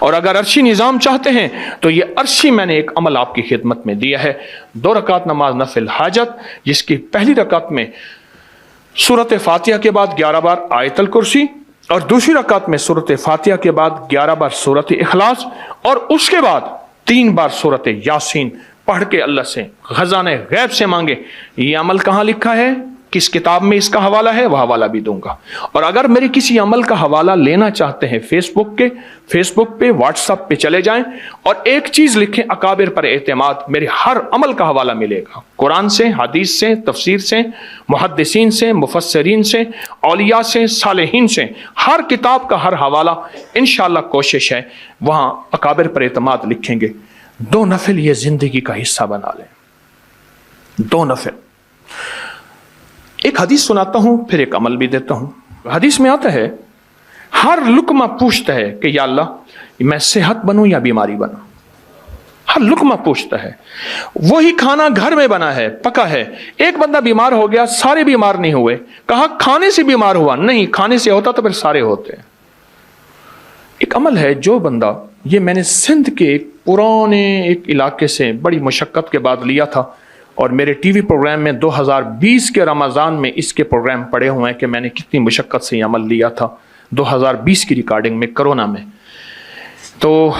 اور اگر عرشی نظام چاہتے ہیں تو یہ عرشی میں نے ایک عمل آپ کی خدمت میں دیا ہے. 2 رکعت نماز نفل حاجت، جس کی پہلی رکعت میں سورۃ فاتحہ کے بعد 11 بار آیت الکرسی، اور دوسری رکعت میں سورۃ فاتحہ کے بعد 11 بار سورۃ اخلاص، اور اس کے بعد 3 بار سورۃ یاسین پڑھ کے اللہ سے خزانہ غیب سے مانگے. یہ عمل کہاں لکھا ہے، کس کتاب میں اس کا حوالہ ہے، وہ حوالہ بھی دوں گا. اور اگر میرے کسی عمل کا حوالہ لینا چاہتے ہیں فیس بک پہ واٹس ایپ پہ چلے جائیں اور ایک چیز لکھیں اکابر پر اعتماد. میرے ہر عمل کا حوالہ ملے گا، قرآن سے، حدیث سے، تفسیر سے، محدثین سے، مفسرین سے، اولیاء سے، صالحین سے، ہر کتاب کا ہر حوالہ انشاءاللہ کوشش ہے وہاں اکابر پر اعتماد لکھیں گے. 2 نفل یہ زندگی کا حصہ بنا لیں. 2 نفل. ایک حدیث سناتا ہوں پھر ایک عمل بھی دیتا ہوں. حدیث میں آتا ہے ہر لقمہ پوچھتا ہے کہ یا اللہ میں صحت بنوں یا بیماری بنوں. ہر لقمہ پوچھتا ہے. وہی کھانا گھر میں بنا ہے، پکا ہے. ایک بندہ بیمار ہو گیا، سارے بیمار نہیں ہوئے. کہا کھانے سے بیمار ہوا، نہیں، کھانے سے ہوتا تو پھر سارے ہوتے. ایک عمل ہے جو بندہ، یہ میں نے سندھ کے ایک پرانے ایک علاقے سے بڑی مشقت کے بعد لیا تھا، اور میرے ٹی وی پروگرام میں 2020 کے رمضان میں اس کے پروگرام پڑے ہوئے ہیں کہ میں نے کتنی مشقت سے یہ عمل لیا تھا 2020 کی ریکارڈنگ میں، کرونا میں. تو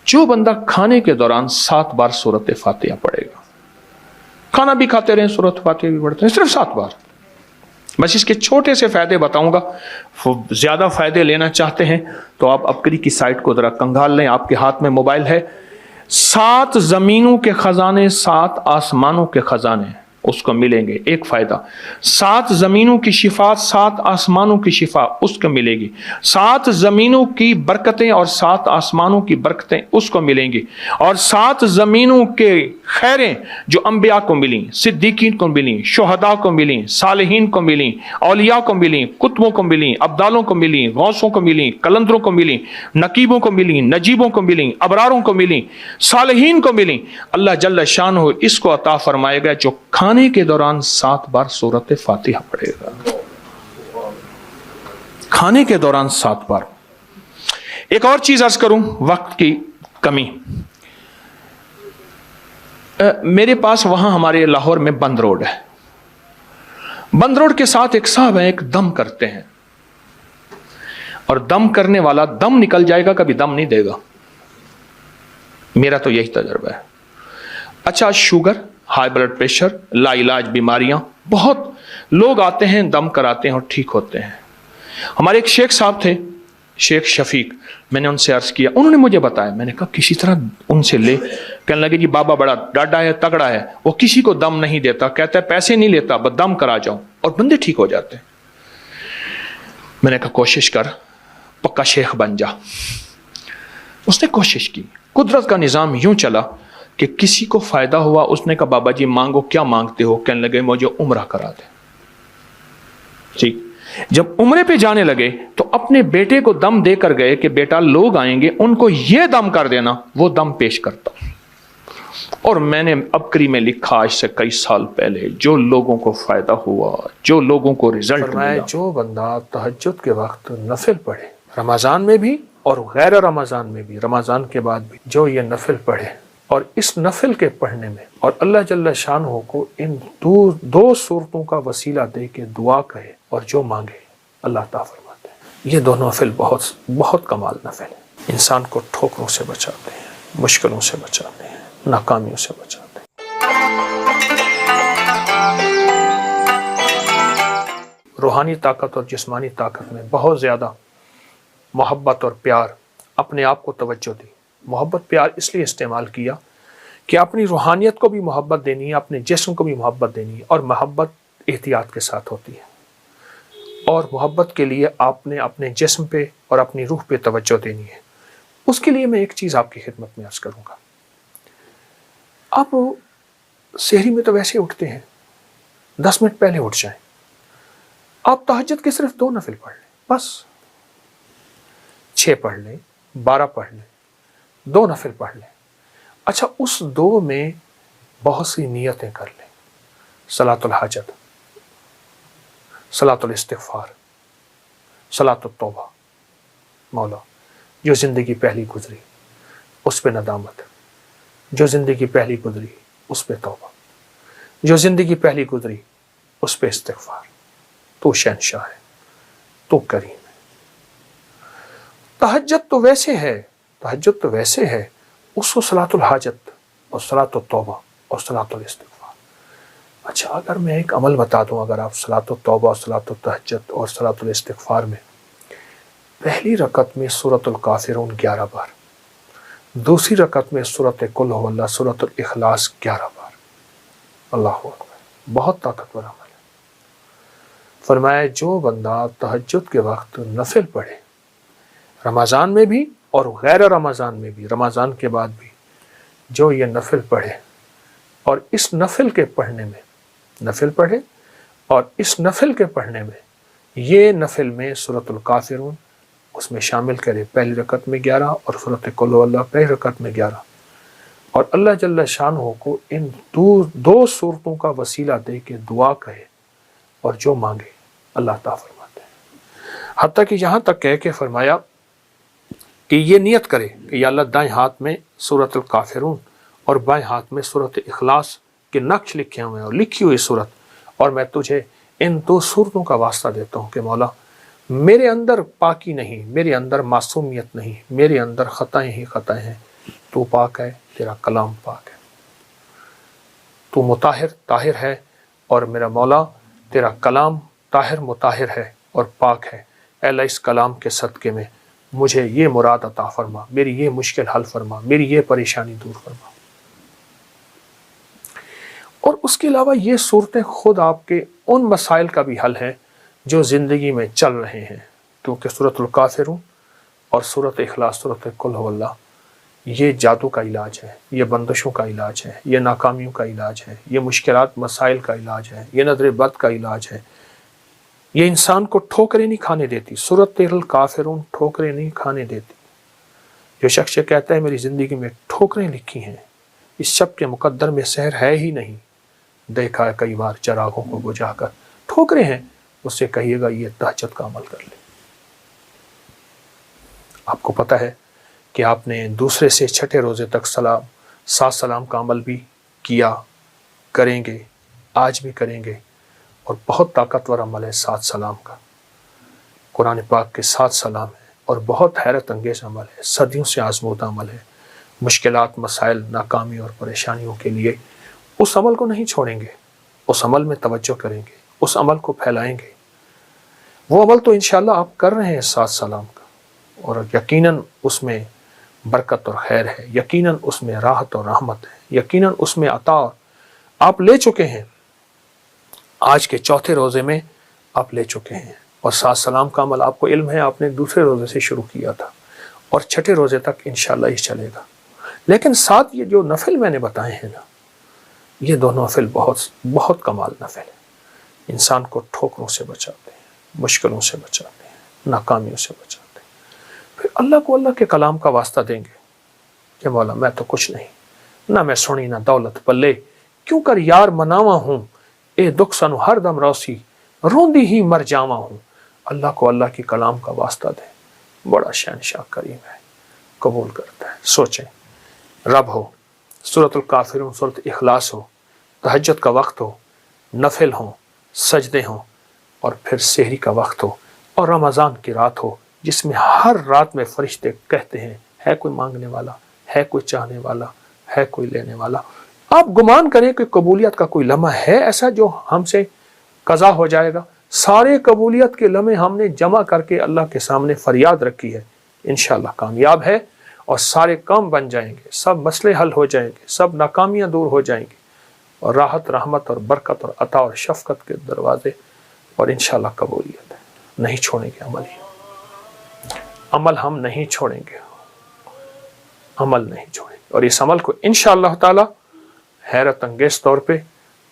جو بندہ کھانے کے دوران 7 بار سورۃ فاتحہ پڑھے گا، کھانا بھی کھاتے رہیں سورۃ فاتحہ بھی پڑھتے ہیں، صرف 7 بار. بس اس کے چھوٹے سے فائدے بتاؤں گا. زیادہ فائدے لینا چاہتے ہیں تو آپ اپکری کی سائٹ کو ذرا کنگال لیں، آپ کے ہاتھ میں موبائل ہے. 7 زمینوں کے خزانے، 7 آسمانوں کے خزانے اس کو ملیں گے. ایک فائدہ، 7 زمینوں کی شفا، 7 آسمانوں کی شفا اس کو ملے گی. 7 زمینوں کی برکتیں اور 7 آسمانوں کی برکتیں اس کو ملیں گی. اور 7 زمینوں کے خیریں جو انبیاء کو ملیں، صدیقین کو ملیں، شہداء کو ملیں، صالحین کو ملیں، اولیاء کو ملیں، کتبوں کو ملیں، ابدالوں کو ملیں، غوثوں کو ملیں، کلندروں کو ملیں، نقیبوں کو ملیں، نجیبوں کو ملیں، ابراروں کو ملیں، صالحین کو ملیں. اللہ جل شانہ اس کو عطا فرمائے گا جو کھانے کے دوران 7 بار سورۃ فاتحہ پڑھے گا. کھانے کے دوران 7 بار. ایک اور چیز عرض کروں، وقت کی کمی. میرے پاس وہاں ہمارے لاہور میں بند روڈ ہے. بند روڈ کے ساتھ ایک صاحب ہیں، ایک دم کرتے ہیں، اور دم کرنے والا دم نکل جائے گا، کبھی دم نہیں دے گا. میرا تو یہی تجربہ ہے. اچھا، شوگر، ہائی بلڈ پریشر، لا علاج بیماریاں، بہت لوگ آتے ہیں دم کراتے ہیں اور ٹھیک ہوتے ہیں. ہمارے ایک شیخ صاحب تھے، شیخ شفیق. میں نے ان سے عرض کیا، انہوں نے مجھے بتایا. میں نے کہا کسی طرح ان سے لے. کہنے لگے جی بابا بڑا ڈاڈا ہے، تگڑا ہے، وہ کسی کو دم نہیں دیتا، کہتا ہے پیسے نہیں لیتا، بس دم کرا جاؤ، اور بندے ٹھیک ہو جاتے ہیں. میں نے کہا کوشش کر، پکا شیخ بن جا. اس نے کوشش کی. قدرت کا نظام یوں چلا کہ کسی کو فائدہ ہوا. اس نے کہا بابا جی مانگو، کیا مانگتے ہو؟ کہنے لگے مجھے عمرہ کرا دے. ٹھیک. جب عمرے پہ جانے لگے تو اپنے بیٹے کو دم دے کر گئے کہ بیٹا لوگ آئیں گے، ان کو یہ دم کر دینا. وہ دم پیش کرتا. اور میں نے ابکری میں لکھا آج سے کئی سال پہلے، جو لوگوں کو فائدہ ہوا، جو لوگوں کو رزلٹ ملا. جو بندہ تہجد کے وقت نفل پڑھے، رمضان میں بھی اور غیر رمضان میں بھی، رمضان کے بعد بھی، جو یہ نفل پڑھے اور اس نفل کے پڑھنے میں اور اللہ جل شانہ کو ان 2 صورتوں کا وسیلہ دے کے دعا کہے اور جو مانگے اللہ عطا فرماتے ہیں. یہ 2 نفل بہت بہت کمال نفل ہیں. انسان کو ٹھوکروں سے بچاتے ہیں، مشکلوں سے بچاتے ہیں، ناکامیوں سے بچاتے ہیں. روحانی طاقت اور جسمانی طاقت میں بہت زیادہ محبت اور پیار، اپنے آپ کو توجہ دی. محبت پیار اس لیے استعمال کیا کہ اپنی روحانیت کو بھی محبت دینی ہے، اپنے جسم کو بھی محبت دینی ہے، اور محبت احتیاط کے ساتھ ہوتی ہے. اور محبت کے لیے آپ نے اپنے جسم پہ اور اپنی روح پہ توجہ دینی ہے. اس کے لیے میں ایک چیز آپ کی خدمت میں عرض کروں گا. آپ سحری میں تو ویسے اٹھتے ہیں، 10 منٹ پہلے اٹھ جائیں. آپ تہجد کے صرف 2 نفل پڑھ لیں، بس 6 پڑھ لیں، 12 پڑھ لیں، 2 نفل پڑھ لیں. اچھا، اس 2 میں بہت سی نیتیں کر لیں. صلاۃ الحاجت، صلاۃ الاستغفار، صلاۃ التوبہ. مولا جو زندگی پہلی گزری اس پہ ندامت، جو زندگی پہلی گزری اس پہ توبہ، جو زندگی پہلی گزری اس پہ استغفار۔ تو شہنشاہ ہے، تو کریم ہے۔ تہجد تو ویسے ہے، تہجد تو ویسے ہے، اس کو صلاۃ الحاجت اور صلاۃ التوبہ اور صلاۃ الاستغفار۔ اچھا، اگر میں ایک عمل بتا دوں، اگر آپ صلاۃ التوبہ اور صلاۃ التہجد اور صلاۃ الاستغفار میں پہلی رکعت میں سورۃ الکافرون 11 بار، دوسری رکعت میں سورۃ قل هو اللہ، سورۃ الاخلاص 11 بار، اللہ اکبر، بہت طاقتور عمل ہے۔ فرمایا جو بندہ تہجد کے وقت نفل پڑھے، رمضان میں بھی اور غیر رمضان میں بھی، رمضان کے بعد بھی، جو یہ نفل پڑھے اور اس نفل کے پڑھنے میں، نفل پڑھے اور اس نفل کے پڑھنے میں، یہ نفل میں سورۃ الکافرون اس میں شامل کرے، پہلی رکعت میں 11 اور سورۃ قل هو اللہ پہلی رکعت میں 11، اور اللہ جل شانہ کو ان دو صورتوں کا وسیلہ دے کے دعا کہے اور جو مانگے اللہ تعالیٰ فرماتے ہیں۔ حتیٰ کہ یہاں تک کہہ کے فرمایا کہ یہ نیت کرے کہ یا اللہ دائیں ہاتھ میں سورۃ الکافرون اور بائیں ہاتھ میں سورۃ اخلاص کے نقش لکھے ہوئے ہیں اور لکھی ہوئی صورت، اور میں تجھے ان دو صورتوں کا واسطہ دیتا ہوں کہ مولا میرے اندر پاکی نہیں، میرے اندر معصومیت نہیں، میرے اندر خطائیں ہی خطائیں ہیں، تو پاک ہے، تیرا کلام پاک ہے، تو مطہر طاہر ہے، اور میرا مولا تیرا کلام طاہر مطہر ہے اور پاک ہے۔ اے اللہ اس کلام کے صدقے میں مجھے یہ مراد عطا فرما، میری یہ مشکل حل فرما، میری یہ پریشانی دور فرما۔ اور اس کے علاوہ یہ صورتیں خود آپ کے ان مسائل کا بھی حل ہے جو زندگی میں چل رہے ہیں، کیونکہ سورۃ الکافرون اور سورۃ اخلاص، سورۃ قل هو اللہ، یہ جادو کا علاج ہے، یہ بندشوں کا علاج ہے، یہ ناکامیوں کا علاج ہے، یہ مشکلات مسائل کا علاج ہے، یہ نظر بد کا علاج ہے، یہ انسان کو ٹھوکریں نہیں کھانے دیتی۔ سورۃ الکافرون ٹھوکریں نہیں کھانے دیتی۔ جو شخص یہ کہتا ہے میری زندگی میں ٹھوکریں لکھی ہیں، اس شب کے مقدر میں سحر ہے ہی نہیں، دیکھا ہے کئی بار چراغوں کو بجھا کر، ٹھوکریں ہیں، اس سے کہیے گا یہ تہجد کا عمل کر لے۔ آپ کو پتہ ہے کہ آپ نے دوسرے سے چھٹے روزے تک سات سلام کا عمل بھی کیا، کریں گے، آج بھی کریں گے، اور بہت طاقتور عمل ہے 7 سلام کا، قرآن پاک کے 7 سلام ہیں، اور بہت حیرت انگیز عمل ہے، صدیوں سے آزمودہ عمل ہے۔ مشکلات، مسائل، ناکامی اور پریشانیوں کے لیے اس عمل کو نہیں چھوڑیں گے، اس عمل میں توجہ کریں گے، اس عمل کو پھیلائیں گے۔ وہ عمل تو انشاءاللہ آپ کر رہے ہیں 7 سلام کا، اور یقیناً اس میں برکت اور خیر ہے، یقیناً اس میں راحت اور رحمت ہے، یقیناً اس میں عطا آپ لے چکے ہیں۔ آج کے چوتھے روزے میں آپ لے چکے ہیں، اور 7 سلام کا عمل آپ کو علم ہے آپ نے دوسرے روزے سے شروع کیا تھا، اور چھٹے روزے تک انشاءاللہ یہ چلے گا۔ لیکن ساتھ یہ جو نفل میں نے بتائے ہیں نا، یہ دونوں نفل بہت کمال نفل ہے، انسان کو ٹھوکروں سے بچاتے ہیں، مشکلوں سے بچاتے ہیں، ناکامیوں سے بچاتے ہیں۔ پھر اللہ کو اللہ کے کلام کا واسطہ دیں گے کہ مولا میں تو کچھ نہیں، نہ میں سنی نہ دولت پلے، کیوں کر یار مناوا ہوں، اے دکھ سنو ہر دم روسی، روندی ہی مر جاواں ہوں۔ اللہ کو اللہ کی کلام کا واسطہ دیں، بڑا شہنشاہ کریم ہے، قبول کرتا ہے۔ سوچیں، رب ہو، سورۃ الکافرون، سورۃ اخلاص ہو، تہجد کا وقت ہو، نفل ہوں، سجدے ہوں، اور پھر سحری کا وقت ہو، اور رمضان کی رات ہو، جس میں ہر رات میں فرشتے کہتے ہیں ہے کوئی مانگنے والا، ہے کوئی چاہنے والا، ہے کوئی لینے والا۔ آپ گمان کریں کہ قبولیت کا کوئی لمحہ ہے ایسا جو ہم سے قضا ہو جائے گا؟ سارے قبولیت کے لمحے ہم نے جمع کر کے اللہ کے سامنے فریاد رکھی ہے، انشاءاللہ کامیاب ہے، اور سارے کام بن جائیں گے، سب مسئلے حل ہو جائیں گے، سب ناکامیاں دور ہو جائیں گی، اور راحت، رحمت اور برکت اور عطا اور شفقت کے دروازے، اور انشاءاللہ قبولیت ہے۔ نہیں چھوڑیں گے عمل ہم نہیں چھوڑیں گے، عمل نہیں چھوڑیں گے، اور اس عمل کو انشاءاللہ تعالی حیرت انگیز طور پہ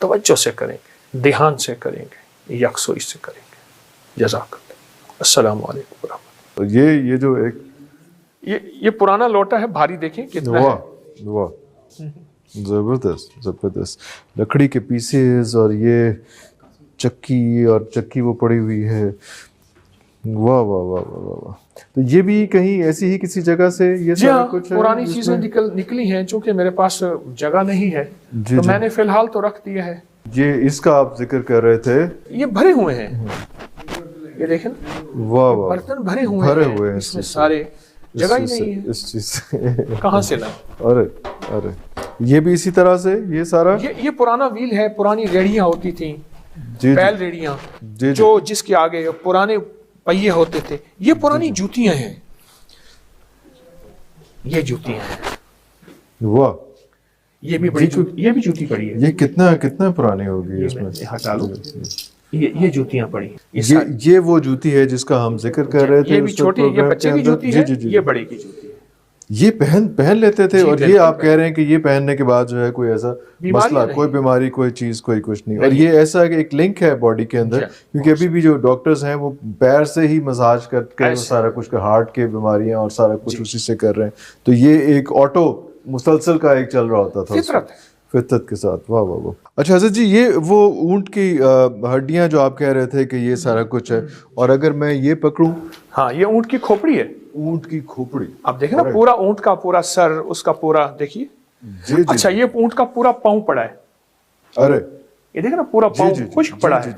توجہ سے کریں گے، دھیان سے کریں گے، یکسوئی سے کریں گے۔ جزاک اللہ۔ السلام علیکم ورحمۃ اللہ۔ یہ جو ایک یہ پرانا لوٹا ہے، بھاری دیکھیں کتنا ہے۔ واہ زبردست زبردست، لکڑی کے پیسز، اور یہ چکی، اور چکی وہ پڑی ہوئی ہے، واہ واہ واہ واہ واہ واہ. تو یہ بھی کہیں ایسی ہی کسی جگہ سے یہ جی سارا ہاں کچھ ہے پرانی جس چیزیں میں- نکلی ہیں چونکہ میرے پاس جگہ نہیں ہے جی تو جی. میں نے فی الحال تو رکھ دیا ہے. یہ اس کا آپ ذکر کر رہے تھے. یہ بھرے ہوئے ہیں یہ دیکھیں واہ واہ. برتن بھرے ہوئے ہیں اس میں سارے جگہ ہی نہیں ہے اس چیز سے کہاں سے لائیں. ارے ارے یہ بھی اسی طرح سے یہ سارا. یہ پرانا ویل ہے پرانی ریڑیاں ہوتی تھیں جی بیل ریڑیاں جی جو جس کے آگے پرانے پہیے ہوتے تھے. یہ پرانی جوتیاں ہیں یہ جوتیاں ہیں واہ. یہ بھی بڑی یہ بھی جوتی پڑی ہے. یہ کتنا پرانی ہوگی اس میں. ہٹا لو یہ جوتیاں پڑی یہ وہ جوتی ہے جس کا ہم ذکر کر رہے تھے. یہ بھی چھوٹی یہ بچے کی جوتی ہے یہ بڑے کی جوتی ہے. یہ پہن لیتے تھے اور یہ آپ کہہ رہے ہیں کہ یہ پہننے کے بعد جو ہے کوئی ایسا مسئلہ کوئی بیماری کوئی چیز کوئی کچھ نہیں. اور یہ ایسا کہ ایک لنک ہے باڈی کے اندر کیونکہ ابھی بھی جو ڈاکٹرز ہیں وہ پیر سے ہی مساج کر کے سارا کچھ ہارٹ کے بیماریاں اور سارا کچھ اسی سے کر رہے ہیں. تو یہ ایک آٹو مسلسل کا ایک چل رہا ہوتا تھا فطرت کے ساتھ. واہ واہ واہ. اچھا حضرت جی یہ وہ اونٹ کی ہڈیاں جو آپ کہہ رہے تھے کہ یہ سارا کچھ ہے اور اگر میں یہ پکڑوں. ہاں یہ اونٹ کی کھوپڑی ہے. اونٹ کی کھوپڑی. اب دیکھیں نا پورا اونٹ کا پورا سر اس کا پورا دیکھیے. اچھا یہ اونٹ کا پورا پاؤں پڑا ہے. ارے یہ دیکھیں نا پورا پاؤں خشک پڑا ہے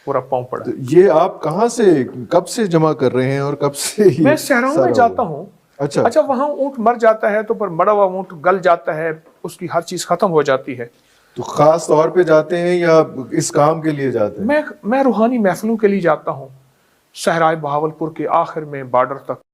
پورا پاؤں پڑا ہے. یہ آپ کہاں سے کب سے جمع کر رہے ہیں اور کب سے؟ میں صحراؤں میں جاتا ہوں. اچھا وہاں اونٹ مر جاتا ہے تو پر مڑا ہوا اونٹ گل جاتا ہے اس کی ہر چیز ختم ہو جاتی ہے. تو خاص طور پہ جاتے ہیں یا اس کام کے لیے جاتے ہیں؟ میں روحانی محفلوں کے لیے جاتا ہوں صحرائے بہاولپور کے آخر میں بارڈر تک.